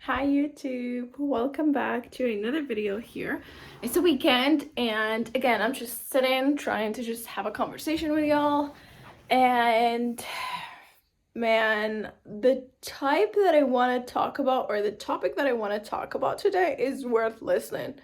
Hi YouTube, welcome back to another video here. It's a weekend and again I'm just sitting trying to just have a conversation with y'all, and man, the type that I want to talk about, or the topic that I want to talk about today, is worth listening.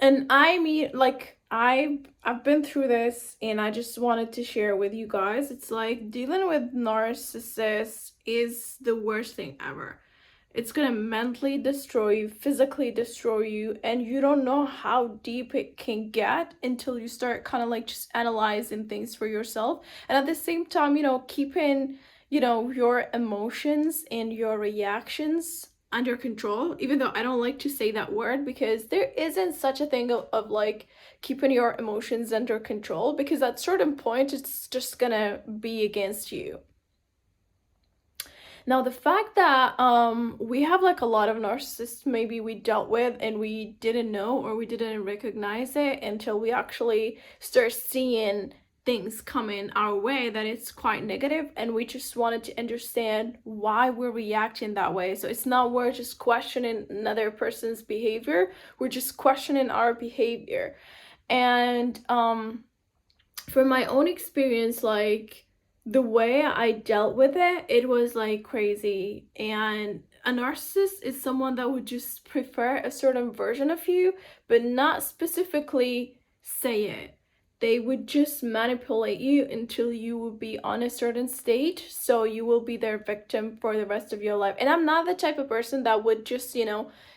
And I mean, like, I've been through this and I just wanted to share with you guys. It's like dealing with narcissists is the worst thing ever. It's gonna mentally destroy you, physically destroy you, and you don't know how deep it can get until you start kind of like just analyzing things for yourself. And at the same time, keeping, your emotions and your reactions under control, even though I don't like to say that word, because there isn't such a thing of like keeping your emotions under control, because at certain point it's just gonna be against you. Now, the fact that we have like a lot of narcissists maybe we dealt with and we didn't know, or we didn't recognize it until we actually start seeing things coming our way that it's quite negative, and we just wanted to understand why we're reacting that way. So it's not we're just questioning another person's behavior, we're just questioning our behavior. And from my own experience, like, the way I dealt with it, it was like crazy. And a narcissist is someone that would just prefer a certain version of you, but not specifically say it. They would just manipulate you until you will be on a certain state, so you will be their victim for the rest of your life. And I'm not the type of person that would just,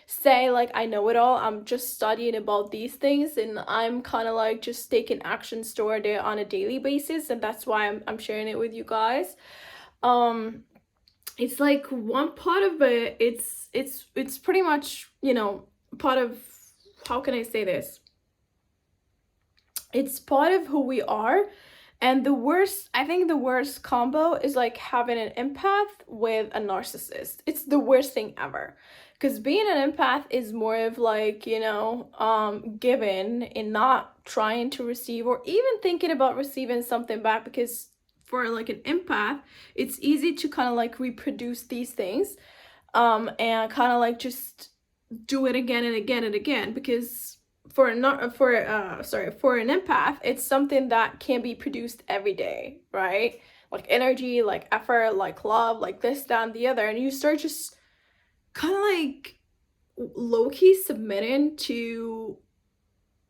say like I know it all. I'm just studying about these things and I'm kind of like just taking actions toward it on a daily basis, and that's why I'm sharing it with you guys. It's like one part of it, it's pretty much, part of, how can I say this, it's part of who we are. And I think the worst combo is like having an empath with a narcissist. It's the worst thing ever. Because being an empath is more of like, giving and not trying to receive, or even thinking about receiving something back. Because for like an empath, it's easy to kind of like reproduce these things, and kind of like just do it again and again and again. Because for an empath, it's something that can be produced every day, right? Like energy, like effort, like love, like this, that, and the other. And you start just kind of like low-key submitting to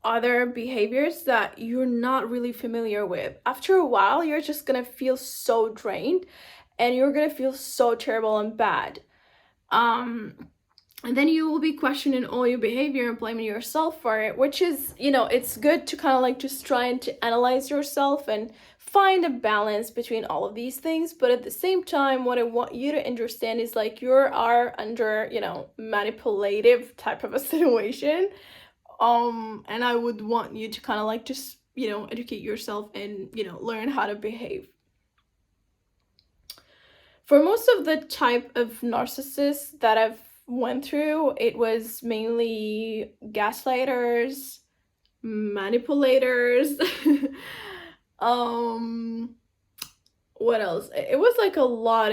other behaviors that you're not really familiar with. After a while, you're just gonna feel so drained and you're gonna feel so terrible and bad. And then you will be questioning all your behavior and blaming yourself for it, which is, it's good to kind of like just trying to analyze yourself and find a balance between all of these things. But at the same time, what I want you to understand is like you are under, manipulative type of a situation. And I would want you to kind of like just, educate yourself and, learn how to behave. For most of the type of narcissists that I've went through, it was mainly gaslighters, manipulators. What else? It was like a lot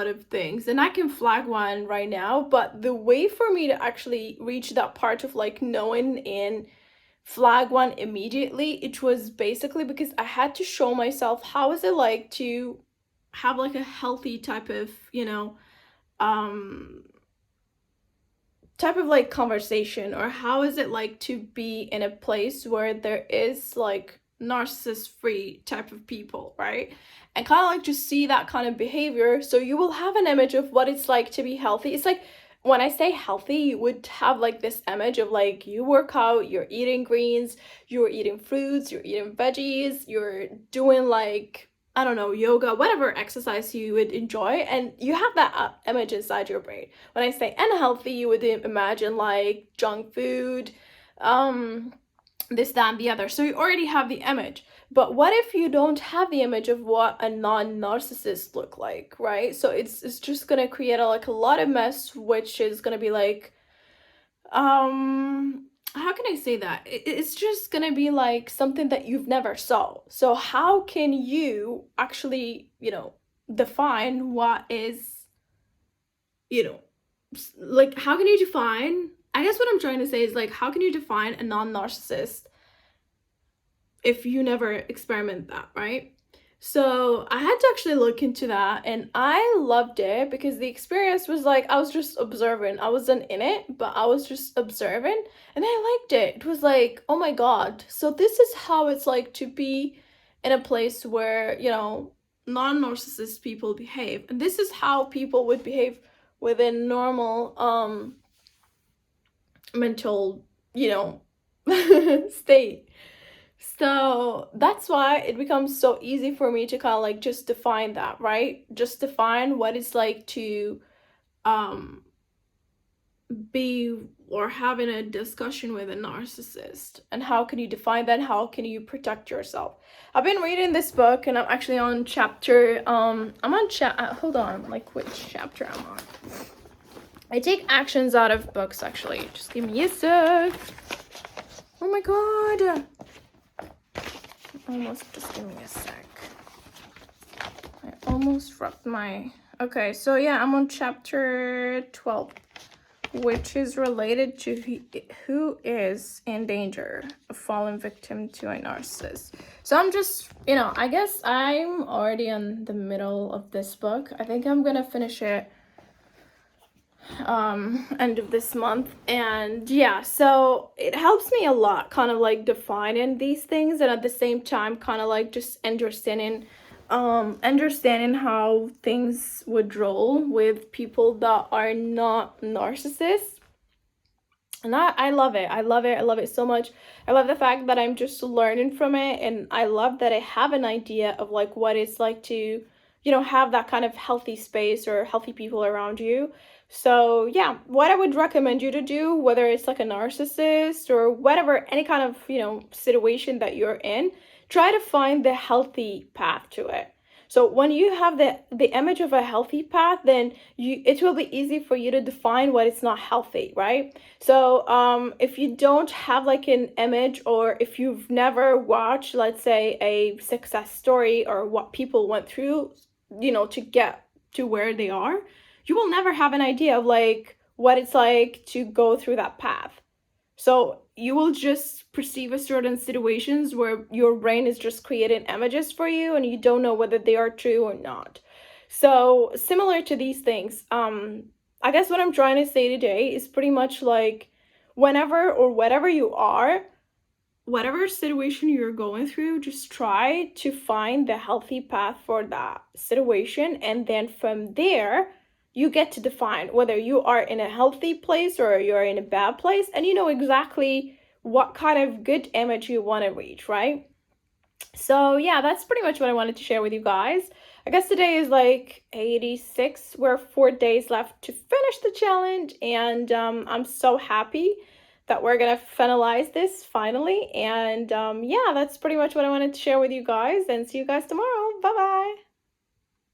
of things, and I can flag one right now, but the way for me to actually reach that part of like knowing and flag one immediately, it was basically because I had to show myself how is it like to have like a healthy type of, um type of like conversation, or how is it like to be in a place where there is like narcissist free type of people, right? And kind of like just see that kind of behavior, so you will have an image of what it's like to be healthy. It's like when I say healthy, you would have like this image of like you work out, you're eating greens, you're eating fruits, you're eating veggies, you're doing like, I don't know, yoga, whatever exercise you would enjoy, and you have that image inside your brain. When I say unhealthy, you would imagine like junk food, this, that, and the other. So you already have the image. But what if you don't have the image of what a non-narcissist look like, right? So it's just gonna create like a lot of mess, which is gonna be like, how can I say that? It's just gonna be like something that you've never saw. So how can you actually, define what is, you know, like, how can you define, I guess what I'm trying to say is, like, how can you define a non-narcissist if you never experiment that, right? So I had to actually look into that, and I loved it because the experience was like, I was just observing. I wasn't in it, but I was just observing, and I liked it. It was like, oh my God. So this is how it's like to be in a place where, non-narcissist people behave. And this is how people would behave within normal mental, state. So that's why it becomes so easy for me to kind of like just define that, right? Just define what it's like to um be or having a discussion with a narcissist, and how can you define that, how can you protect yourself. I've been reading this book, and I'm actually on chapter I'm on hold on, like, which chapter I'm on. I take actions out of books, actually. Just give me a sec. Oh my God. Just give me a sec. I almost dropped my... Okay, so yeah, I'm on chapter 12, which is related to who is in danger of falling victim to a narcissist. So I'm just, I guess I'm already in the middle of this book. I think I'm gonna finish it end of this month. And yeah, so it helps me a lot kind of like defining these things, and at the same time kind of like just understanding how things would roll with people that are not narcissists. And I love it. I love it. I love it so much. I love the fact that I'm just learning from it, and I love that I have an idea of like what it's like to, have that kind of healthy space or healthy people around you. So yeah, what I would recommend you to do, whether it's like a narcissist or whatever, any kind of, situation that you're in, try to find the healthy path to it. So when you have the image of a healthy path, then it will be easy for you to define what is not healthy, right? So if you don't have like an image, or if you've never watched, let's say, a success story or what people went through, to get to where they are, you will never have an idea of like what it's like to go through that path. So you will just perceive a certain situations where your brain is just creating images for you, and you don't know whether they are true or not. So similar to these things, I guess what I'm trying to say today is pretty much like, whenever or whatever you are, whatever situation you're going through, just try to find the healthy path for that situation, and then from there you get to define whether you are in a healthy place or you're in a bad place, and you know exactly what kind of good image you want to reach, right? So yeah, that's pretty much what I wanted to share with you guys. I guess today is like 86. We're 4 days left to finish the challenge, and I'm so happy that we're gonna finalize this finally. And yeah, that's pretty much what I wanted to share with you guys, and see you guys tomorrow. Bye bye.